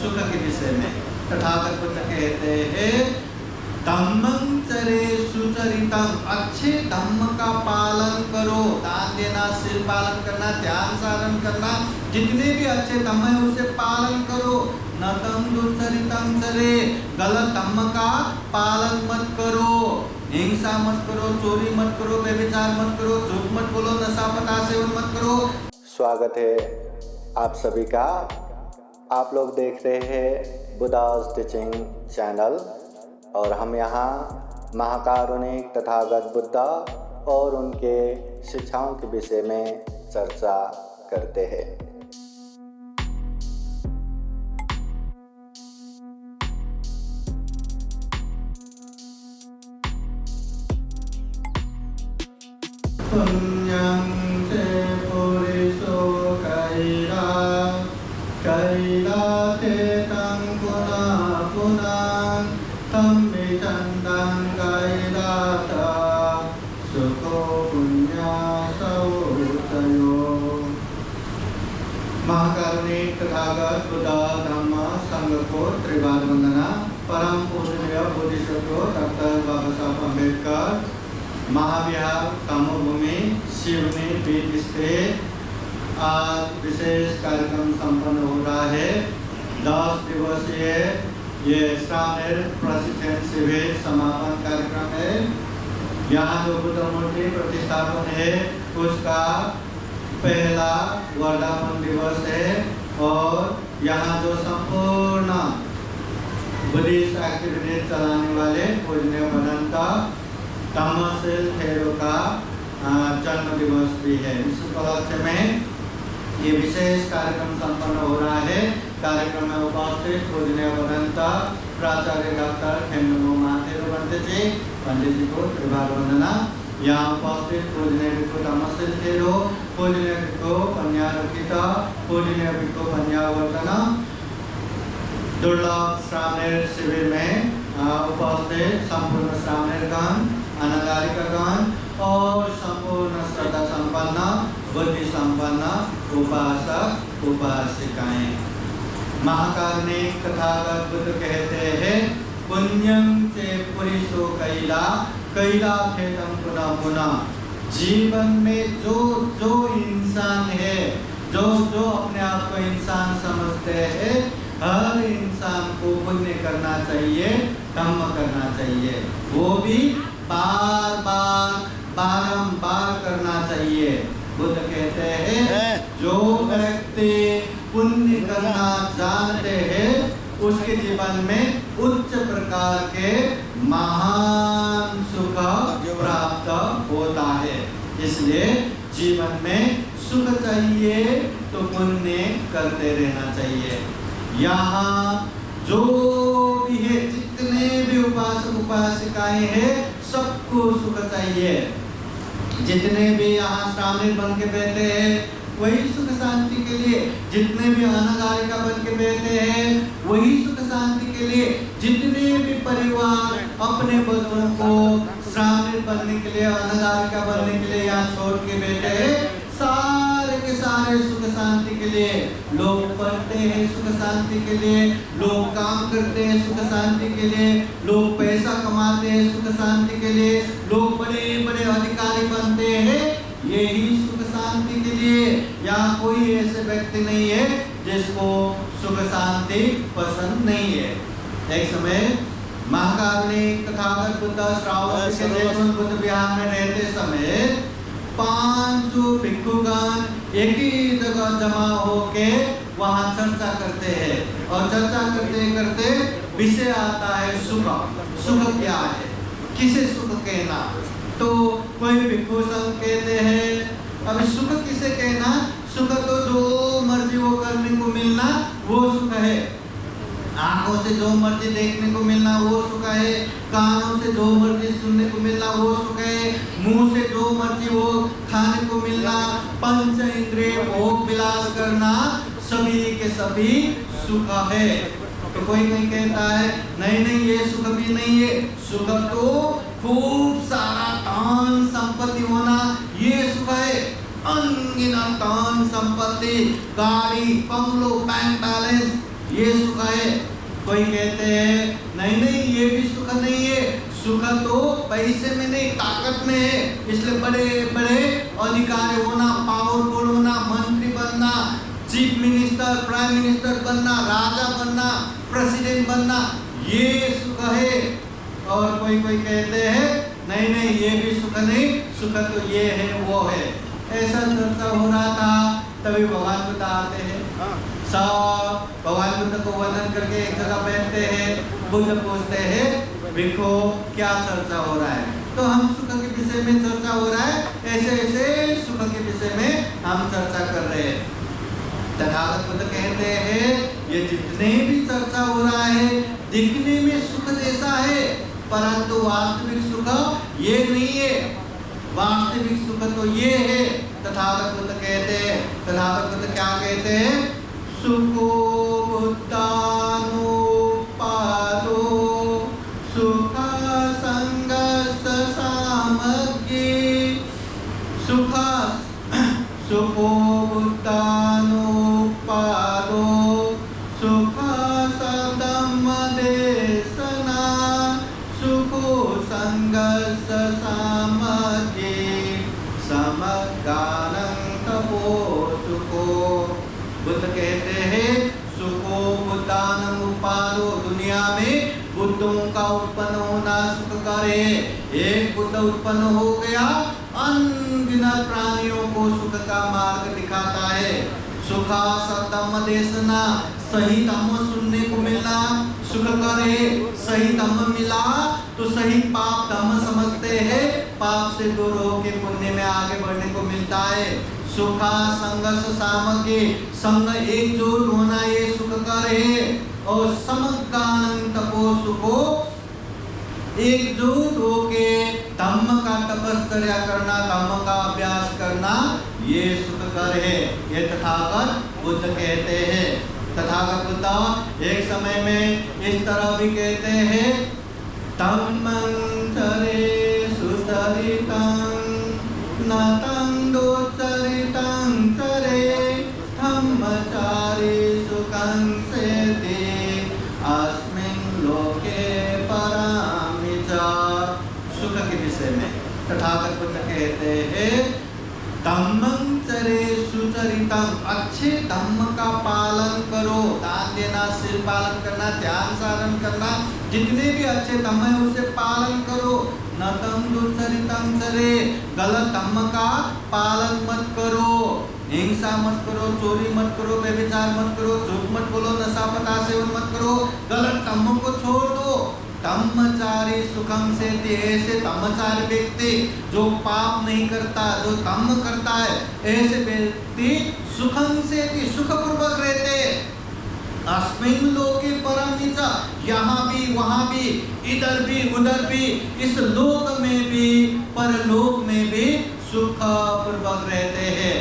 सुख के विषय में तथागत बुद्ध कहते हैं धम्मं चरे सुचरितम, अच्छे धम्म का पालन करो, दान देना, सिर पालन करना, ध्यान साधन करना, जितने भी अच्छे धम्म है उसे पालन करो। न तम दुचरितम चरे, गलत धम्म का पालन मत करो, हिंसा मत करो, चोरी मत करो, व्यभिचार मत करो, झूठ मत बोलो, नशा पता सेवन मत करो। स्वागत है आप सभी का। आप लोग देख रहे हैं बुद्धा's टीचिंग चैनल और हम यहाँ महाकारुणिक तथागत बुद्ध और उनके शिक्षाओं के विषय में चर्चा करते हैं। पुण्यं च पुरुषो कैलाते तं पुनः पुनः तं विचन्दं कैलाता सुखो पुण्यासौ तयो। महाकारुणिक तथागत बुद्ध धम्म संघ को त्रिवाद वंदना। परम पूजनीय बोधिसत्व डॉक्टर बाबा साहब अम्बेडकर महाविहार कामोभूमि शिवनी बीच स्थित आज विशेष कार्यक्रम संपन्न हो रहा है। 10 दिवसीय ये श्रावण प्रशिक्षण शिविर समापन कार्यक्रम है। यहाँ जो बुद्ध मूर्ति प्रतिष्ठापन है उसका पहला वर्धापन दिवस है और यहाँ जो संपूर्ण बुद्धिस्ट एक्टिविटीज चलाने वाले पूजनीय भदंता धम्मशील थेरो का जन्म दिवस भी है। इस उपलक्ष्य में ये विशेष कार्यक्रम संपन्न हो रहा है। कार्यक्रम में उपस्थित पूजनीय भदंता प्राचार्य डॉक्टर खेमनमो महाथेरो पंडित जी को त्रिवाद वंदना। यहाँ उपस्थित पूजनीय भिक्खु धम्मशील थेरो, पूजनीय भिक्खु पन्यारक्षिता, पूजनीय भिक्खु पन्यावर्तना। दुर्लभ श्रावण शिविर में उपस्थित संपूर्ण श्रावणगण, अनागारिकागण और संपूर्ण श्रद्धा संपन्न बुद्धि संपन्न उपासक उपासिकाएं। महाकारुणिक तथागत बुद्ध कहते हैं पुण्यं चे पुरुषो कैलाथे तं पुनः पुनः। जीवन में जो जो इंसान है, जो जो अपने आप को इंसान समझते हैं, हर इंसान को पुण्य करना चाहिए, धम्म करना चाहिए, वो भी बार बार बारंबार करना चाहिए। बुद्ध कहते हैं जो व्यक्ति पुण्य करना जानते हैं उसके जीवन में उच्च प्रकार के महान सुख प्राप्त होता है। इसलिए जीवन में सुख चाहिए तो पुण्य करते रहना चाहिए। यहाँ जो भी है, जितने भी उपासक उपासिकाएं हैं, सबको सुख चाहिए। जितने भी यहाँ श्रावणी बन के बैठे हैं वही सुख शांति के लिए, जितने भी अनागारिका बन के बैठे हैं वही सुख शांति के लिए, जितने भी परिवार अपने बच्चों को श्रावणी बनने के लिए, अनागारिका बनने के लिए यहाँ छोड़ के बैठे हैं, सारे के सारे सुख शांति के लिए। लोग पढ़ते हैं सुख शांति के लिए, लोग काम करते हैं सुख शांति के लिए, लोग पैसा कमाते हैं सुख शांति के लिए, लोग बड़े बड़े अधिकारी बनते हैं यही सुख शांति के लिए। यहाँ कोई ऐसे व्यक्ति नहीं है जिसको सुख शांति पसंद नहीं है। एक समय महाकारुणिक तथागत बुद्ध श्रावण के जयपुर बुद्ध विहार में रहते समय 500 भिक्षुगण एक ही जगह जमा होके वहाँ चर्चा करते हैं और चर्चा करते करते विषय आता है सुख। सुख क्या है, किसे सुख कहना? तो कोई भिक्षु संघ कहते हैं अब सुख किसे कहना? सुख तो जो मर्जी वो करने को मिलना वो सुख है। आंखों से जो मर्जी देखने को मिलना वो सुख है, कानों से जो मर्जी सुनने को मिलना वो सुख है, मुंह से जो मर्जी वो खाने को मिलना, पंच इंद्रिय भोग विलास करना सभी के सभी सुख है। तो कोई नहीं कहता है नहीं नहीं ये सुख भी नहीं है, सुख तो खूब सारा धन संपत्ति होना ये सुख है। अनगिनत धन संपत्ति, गाड़ी, बंगलो, बैंक बैलेंस ये सुख है। कोई कहते हैं नहीं नहीं ये भी सुख नहीं है, सुख तो पैसे में नहीं ताकत में है। इसलिए बड़े बड़े अधिकारी होना, पावरफुल होना, मंत्री बनना, चीफ मिनिस्टर, प्राइम मिनिस्टर बनना, राजा बनना, प्रेसिडेंट बनना, ये सुख है। और कोई कोई कहते हैं नहीं नहीं ये भी सुख नहीं, सुख तो ये है वो है। ऐसा चर्चा हो रहा था, तभी भगवान बुद्ध आते हैं। सब भगवान बुद्ध को वंदन करके एक जगह बैठते हैं। बुद्ध पूछते हैं भिक्षु क्या चर्चा हो रहा है? तो हम सुख के विषय में चर्चा हो रहा है, ऐसे ऐसे सुख के विषय में हम चर्चा कर रहे हैं। तथागत बुद्ध कहते हैं ये जितने भी चर्चा हो रहा है दिखने में सुख जैसा है, परंतु वास्तविक सुख ये नहीं है। वास्तविक सुख तो ये है। तथागत बुद्ध कहते हैं, तथागत बुद्ध क्या कहते हैं? सुखो बुद्धानुपादो सुख संगस सामग्री। सुखो बुद्धानुपादो सुख सदम देशना सुखो संगस सामग्री समगानं तपो सुखो। बुद्ध कहते हैं सुखो बुद्धानं उपादो, दुनिया में बुद्धों का उत्पन्न होना सुख करे। एक बुद्ध उत्पन्न हो गया, अनगिनत प्राणियों को सुख का मार्ग दिखाता है। सुखा सतम देशना, सही धम्म सुनने को मिलना सुख करे। सही धम्म मिला तो सही पाप धम्म समझते हैं, पाप से दूर होकर पुण्य में आगे बढ़ने को मिलता है। सुखा संगस सामग्री, संग एकजुट होना ये सुख करे। और समगानं तपो सुखो, एकजुट होके धम्म का तपस्या करना, धम्म का अभ्यास करना ये सुख कर है। ये तथागत बुद्ध कहते हैं। तथागत बुद्ध एक समय में इस तरह भी कहते हैं धम्मं चरे सुचरितं नतं दुचरितं चरे धम्मचारी सुखं सेति अस्मिन् लोके परामि च। सुख के विषय में तथागत बुद्ध कहते हैं धम्मं चरे सुचरितं, अच्छे धम्म का पालन करो। दान देना, सिर पालन करना, ध्यान साधन करना, जितने भी अच्छे धम्म है उसे पालन करो। नतं दुचरितं चरे, गलत धम्म का पालन मत करो। हिंसा मत करो, चोरी मत करो, व्यभिचार मत करो, झूठ मत बोलो, नशा पता सेवन मत करो, गलत धम्म को छोड़ दो। धम्मचारी सुखम से, ऐसे धम्मचारी व्यक्ति जो पाप नहीं करता, जो धम्म करता है, ऐसे व्यक्ति सुखम से सुखपूर्वक रहते। अस्मिन् लोके परम च, यहाँ भी वहाँ भी, इधर भी उधर भी, इस लोक में भी परलोक में भी सुखपूर्वक रहते हैं।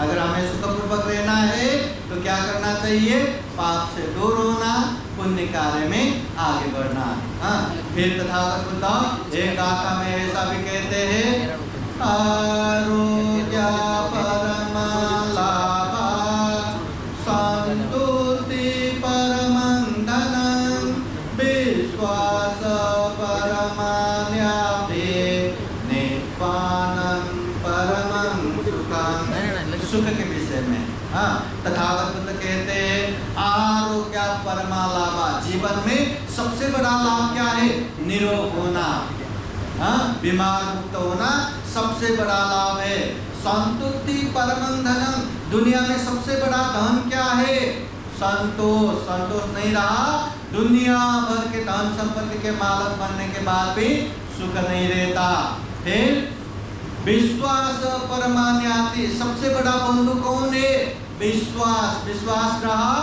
अगर हमें सुखपूर्वक रहना है तो क्या करना चाहिए? पाप से दूर होना, पुण्य कार्य में आगे बढ़ना। फिर तथागत बुद्ध एक गाथा में ऐसा भी कहते हैं आरोग्य परमा लाभा संतुष्टि परमं धनं विश्वास परमान्यापि निप्पानं परमं सुखं। सुख के विषय में तथागत बुद्ध कहते हैं आरोग्य परमा लाभा, जीवन में सबसे बड़ा लाभ क्या है? निरोग होना, बीमार मुक्त होना सबसे बड़ा लाभ है। संतुष्टि परमं धनम, दुनिया में सबसे बड़ा धन क्या है? संतोष। संतोष नहीं रहा, दुनिया भर के धन संपत्ति के मालक बनने के बाद भी सुख नहीं रहता। फिर विश्वास परमान्याति, सबसे बड़ा बंधु कौन है? विश्वास। विश्वास रहा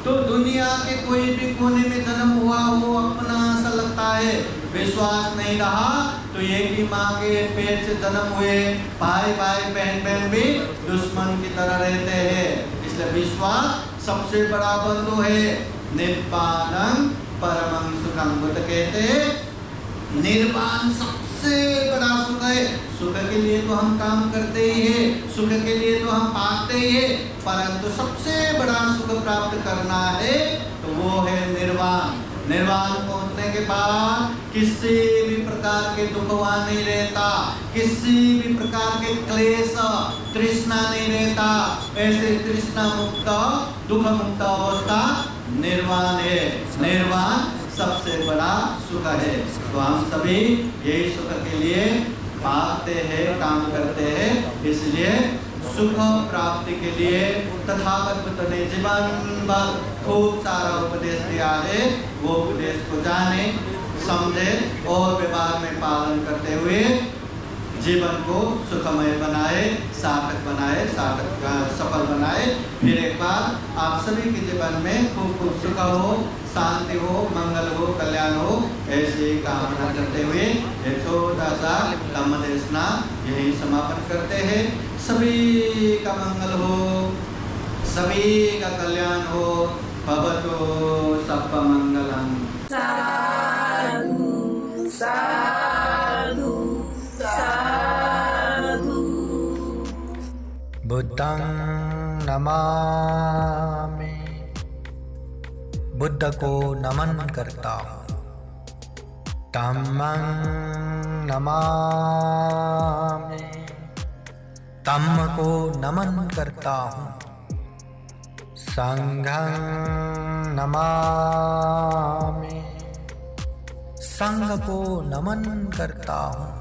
तो दुनिया के कोई भी कोने में जन्म हुआ वो अपना सा लगता है। विश्वास नहीं रहा तो एक ही माँ के पेट से जन्म हुए भाई भाई बहन बहन भी दुश्मन की तरह रहते हैं। इसलिए विश्वास सबसे बड़ा बंधु है। निर्वाणं परमं सुखं, बुद्ध कहते हैं निर्वाण सबसे सबसे बड़ा सुख है। सुख के लिए तो हम काम करते ही है, सुख के लिए तो हम पाते ही है, परंतु सबसे बड़ा सुख प्राप्त करना है तो वो है निर्वाण। निर्वाण पहुंचने के बाद किसी भी प्रकार के दुख वहाँ नहीं रहता, किसी भी प्रकार के क्लेश तृष्णा नहीं रहता। ऐसे तृष्णा मुक्त दुख मुक्त अवस्था निर्वाण है। निर्वाण सबसे बड़ा सुख है। तो हम सभी यही सुख के लिए भागते हैं, काम करते हैं। इसलिए सुख प्राप्ति के लिए तथागत बुद्ध ने जीवन भर खूब सारा उपदेश दिया है। वो उपदेश को जाने, समझे और व्यवहार में पालन करते हुए जीवन को सुखमय बनाए, सार्थक बनाए, सफल बनाए। फिर एक बार आप सभी के जीवन में खूब खूब सुख हो, शांति हो, मंगल हो, कल्याण हो, ऐसी कामना करते हुए एक छोटा सा धम्म देशना यही समापन करते हैं। सभी का मंगल हो, सभी का कल्याण हो। भवतु सप्प मंगलम। साधु साधु साधु। बुद्धं नमामि, बुद्ध को नमन करता हूँ। धम्मं नमामि, धम्म को नमन करता हूँ। संघं नमामि, संघ को नमन करता हूँ।